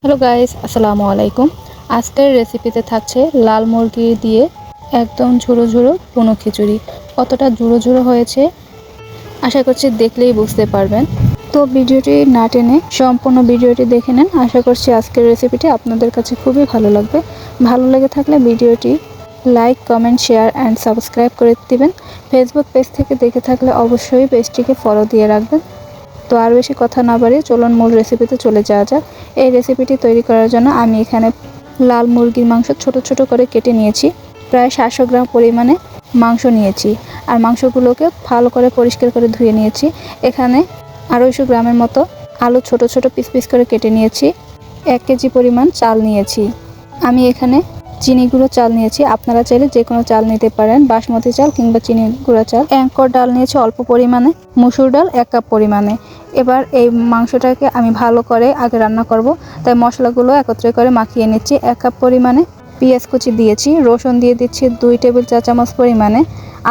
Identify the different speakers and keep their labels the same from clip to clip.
Speaker 1: Hello guys, আসসালামু আলাইকুম। আজকের রেসিপিতে থাকছে লাল মুরগি দিয়ে একদম ঝুরো ঝুরো বুনো খিচুড়ি। কতটা ঝুরো ঝুরো হয়েছে আশা করছি দেখলেই বুঝতে পারবেন। তো ভিডিওটি না টেনে সম্পূর্ণ ভিডিওটি দেখে নেন। আশা করছি আজকের রেসিপিটি আপনাদের কাছে খুবই ভালো লাগবে। ভালো লেগে থাকলে ভিডিওটি like, comment, share and subscribe করে দিবেন। ফেসবুক পেজ থেকে দেখে থাকলে অবশ্যই পেজটিকে ফলো দিয়ে রাখবেন। তো আর বেশি কথা না বাড়িয়ে চলুন মূল রেসিপিতে চলে যাওয়া যাক। এই রেসিপিটি তৈরি করার জন্য আমি এখানে লাল মুরগির মাংস ছোট ছোট করে কেটে নিয়েছি। প্রায় 700 গ্রাম পরিমাণে মাংস নিয়েছি আর মাংসগুলোকে ভালো করে পরিষ্কার করে ধুয়ে নিয়েছি। এখানে 250 গ্রামের মতো আলু ছোট ছোট পিস পিস করে কেটে নিয়েছি। 1 কেজি পরিমাণ চাল নিয়েছি। আমি এখানে চিনি গুঁড়ো চাল নিয়েছি। আপনারা চাইলে যে কোনো চাল নিতে পারেন, বাসমতি চাল কিংবা চিনি গুঁড়া চাল। অ্যাঙ্কর ডাল নিয়েছি অল্প পরিমাণে, মসুর ডাল 1 কাপ পরিমাণে। এবার এই মাংসটাকে আমি ভালো করে আগে রান্না করব, তাই মশলাগুলো একত্রে করে মাখিয়ে নিচ্ছি। 1 কাপ পরিমাণে পেঁয়াজ কুচি দিয়েছি, রসুন দিয়ে দিচ্ছি 2 টেবিল চা চামচ পরিমাণে,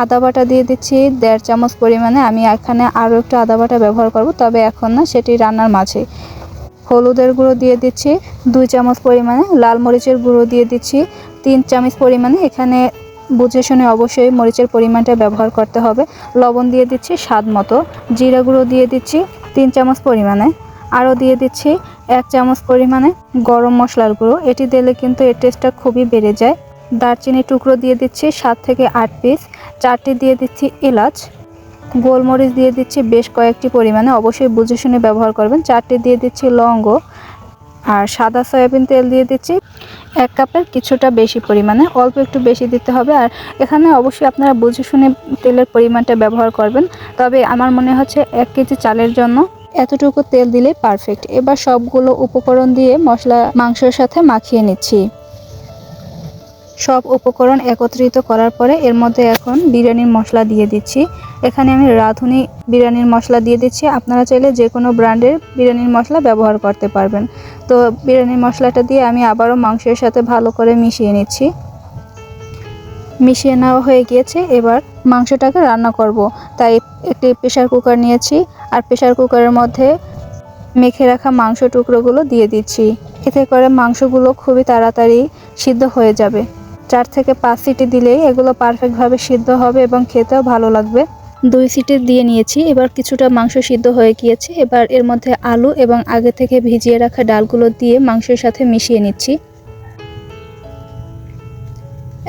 Speaker 1: আদা বাটা দিয়ে দিচ্ছি 1.5 চামচ পরিমাণে। আমি এখানে আরও একটু আদা বাটা ব্যবহার করব, তবে এখন না, সেটি রান্নার মাঝে। হলুদের গুঁড়ো দিয়ে দিচ্ছি 2 চামচ পরিমাণে, লাল মরিচের গুঁড়ো দিয়ে দিচ্ছি 3 চামচ পরিমাণে। এখানে বুঝে শুনে অবশ্যই মরিচের পরিমাণটা ব্যবহার করতে হবে। লবণ দিয়ে দিচ্ছি স্বাদ মতো, জিরা গুঁড়ো দিয়ে দিচ্ছি 3 চামচ পরিমাণে, আরও দিয়ে দিচ্ছি 1 চামচ পরিমাণে গরম মশলার গুঁড়ো। এটি দিলে কিন্তু এর টেস্টটা খুবই বেড়ে যায়। দারচিনি টুকরো দিয়ে দিচ্ছি 7 থেকে 8 পিস, 4টি দিয়ে দিচ্ছি এলাচ, গোলমরিচ দিয়ে দিচ্ছি বেশ কয়েকটি পরিমাণে, অবশ্যই বুঝে শুনে ব্যবহার করবেন। 4টি দিয়ে দিচ্ছি লবঙ্গ, আর সাদা সয়াবিন তেল দিয়ে দিচ্ছি 1 কাপের কিছুটা বেশি পরিমাণে, অল্প একটু বেশি দিতে হবে। আর এখানে অবশ্যই আপনারা বুঝে শুনে তেলের পরিমাণটা ব্যবহার করবেন, তবে আমার মনে হচ্ছে 1 কেজি চালের জন্য এতটুকু তেল দিলেই পারফেক্ট। এবার সবগুলো উপকরণ দিয়ে মশলা মাংসের সাথে মাখিয়ে নিচ্ছি। সব উপকরণ একত্রিত করার পরে এর মধ্যে এখন বিরিয়ানির মশলা দিয়ে দিচ্ছি। এখানে আমি রাঁধুনি বিরিয়ানির মশলা দিয়ে দিচ্ছি। আপনারা চাইলে যে কোনো ব্র্যান্ডের বিরিয়ানির মশলা ব্যবহার করতে পারবেন। তো বিরিয়ানির মশলাটা দিয়ে আমি আবারও মাংসের সাথে ভালো করে মিশিয়ে নিচ্ছি। মিশিয়ে নেওয়া হয়ে গিয়েছে। এবার মাংসটাকে রান্না করব, তাই একটি প্রেসার কুকার নিয়েছি আর প্রেসার কুকারের মধ্যে মেখে রাখা মাংস টুকরোগুলো দিয়ে দিচ্ছি। এতে করে মাংসগুলো খুবই তাড়াতাড়ি সিদ্ধ হয়ে যাবে। 4 থেকে 5 সিটি দিলেই এগুলো পারফেক্টভাবে সিদ্ধ হবে এবং খেতেও ভালো লাগবে। 2 সিটি দিয়ে নিয়েছি। এবার কিছুটা মাংস সিদ্ধ হয়ে গিয়েছে। এবার এর মধ্যে আলু এবং আগে থেকে ভিজিয়ে রাখা ডালগুলো দিয়ে মাংসের সাথে মিশিয়ে নিচ্ছি।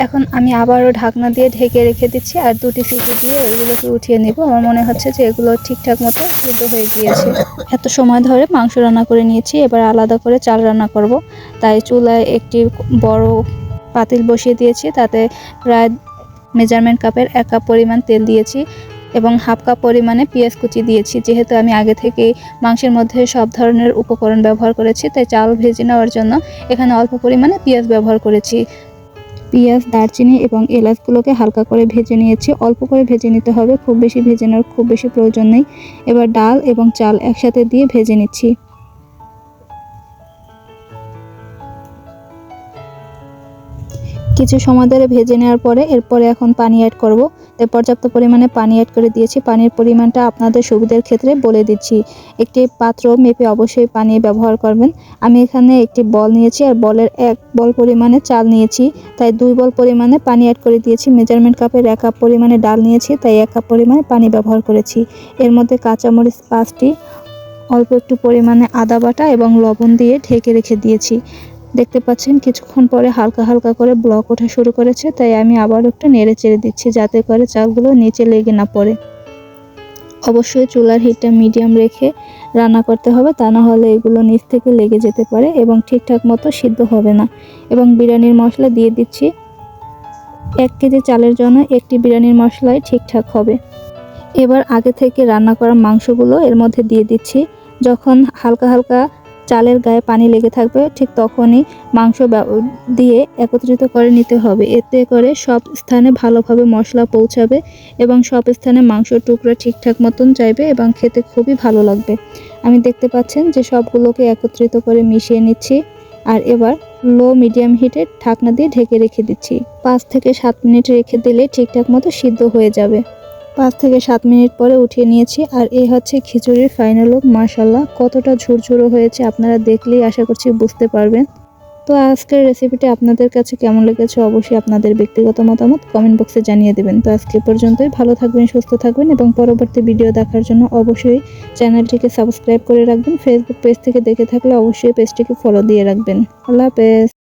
Speaker 1: এখন আমি আবারও ঢাকনা দিয়ে ঢেকে রেখে দিচ্ছি আর 2টি সিটি দিয়ে এগুলোকে উঠিয়ে নেব। আমার মনে হচ্ছে যে এগুলো ঠিকঠাক মতো সিদ্ধ হয়ে গিয়েছে। এত সময় ধরে মাংস রান্না করে নিয়েছি, এবার আলাদা করে চাল রান্না করব। তাই চুলায় একটি বড় পাতিল বসিয়ে দিয়েছি, তাতে প্রায় মেজারমেন্ট কাপের 1 কাপ পরিমাণ তেল দিয়েছি এবং হাফ কাপ পরিমাণে পেঁয়াজ কুচি দিয়েছি। যেহেতু আমি আগে থেকে মাংসের মধ্যে সব ধরনের উপকরণ ব্যবহার করেছি, তাই চাল ভেজে নেওয়ার জন্য এখানে অল্প পরিমাণে পেঁয়াজ ব্যবহার করেছি। পেঁয়াজ, দারচিনি এবং এলাচগুলোকে হালকা করে ভেজে নিয়েছি। অল্প করে ভেজে নিতে হবে, খুব বেশি ভেজে নেওয়ার খুব বেশি প্রয়োজন নেই। এবার ডাল এবং চাল একসাথে দিয়ে ভেজে নিচ্ছি। কিছু সময় ধরে ভেজে নেওয়ার পরে এরপরে এখন পানি অ্যাড করব। তাই পর্যাপ্ত পরিমাণে পানি অ্যাড করে দিয়েছি। পানির পরিমাণটা আপনাদের সুবিধার ক্ষেত্রে বলে দিচ্ছি। একটি পাত্র মেপে অবশ্যই পানি ব্যবহার করবেন। আমি এখানে একটি বল নিয়েছি আর বলের 1 বল পরিমাণে চাল নিয়েছি, তাই 2 বল পরিমাণে পানি অ্যাড করে দিয়েছি। মেজারমেন্ট কাপের 1 কাপ পরিমাণে ডাল নিয়েছি, তাই 1 কাপ পরিমাণে পানি ব্যবহার করেছি। এর মধ্যে কাঁচামরিচ 5টি, অল্প একটু পরিমাণে আদা বাটা এবং লবণ দিয়ে ঢেকে রেখে দিয়েছি। দেখতে পাচ্ছেন কিছুক্ষণ পরে হালকা হালকা করে ব্লক ওঠা শুরু করেছে, তাই আমি আবার একটু নেড়ে চেড়ে দিচ্ছি যাতে করে চালগুলো নিচে লেগে না পড়ে। অবশ্যই চুলার হিটটা মিডিয়াম রেখে রান্না করতে হবে, তা না হলে এগুলো নিচ থেকে লেগে যেতে পারে এবং ঠিকঠাক মতো সিদ্ধ হবে না। এবং বিরিয়ানির মশলা দিয়ে দিচ্ছি। 1 কেজি চালের জন্য একটি বিরিয়ানির মশলাই ঠিকঠাক হবে। এবার আগে থেকে রান্না করা মাংসগুলো এর মধ্যে দিয়ে দিচ্ছি। যখন হালকা হালকা চালের গায়ে পানি লেগে থাকবে, ঠিক তখনই মাংস দিয়ে একত্রিত করে নিতে হবে। এতে করে সব স্থানে ভালোভাবে মশলা পৌঁছাবে এবং সব স্থানে মাংসর টুকরা ঠিকঠাক মতন যাইবে এবং খেতে খুবই ভালো লাগবে। আমি দেখতে পাচ্ছেন যে সবগুলোকে একত্রিত করে মিশিয়ে নিচ্ছি। আর এবার লো মিডিয়াম হিটে ঢাকনা দিয়ে ঢেকে রেখে দিচ্ছি। 5 থেকে 7 মিনিট রেখে দিলে ঠিকঠাক মতো সিদ্ধ হয়ে যাবে। 5 থেকে 7 মিনিট পরে উঠিয়ে নিয়েছি। আর এই হচ্ছে খিচুড়ির ফাইনাল লুক। মাশাআল্লাহ কতটা ঝুরঝুরো হয়েছে আপনারা দেখলেই আশা করছি বুঝতে পারবেন। তো আজকের রেসিপিটি আপনাদের কাছে কেমন লেগেছে অবশ্যই আপনাদের ব্যক্তিগত মতামত কমেন্ট বক্সে জানিয়ে দেবেন। তো আজকে পর্যন্তই, ভালো থাকবেন, সুস্থ থাকবেন এবং পরবর্তী ভিডিও দেখার জন্য অবশ্যই চ্যানেলটিকে সাবস্ক্রাইব করে রাখবেন। ফেসবুক পেজ থেকে দেখে থাকলে অবশ্যই পেজটিকে ফলো দিয়ে রাখবেন। আল্লাহ হাফেজ।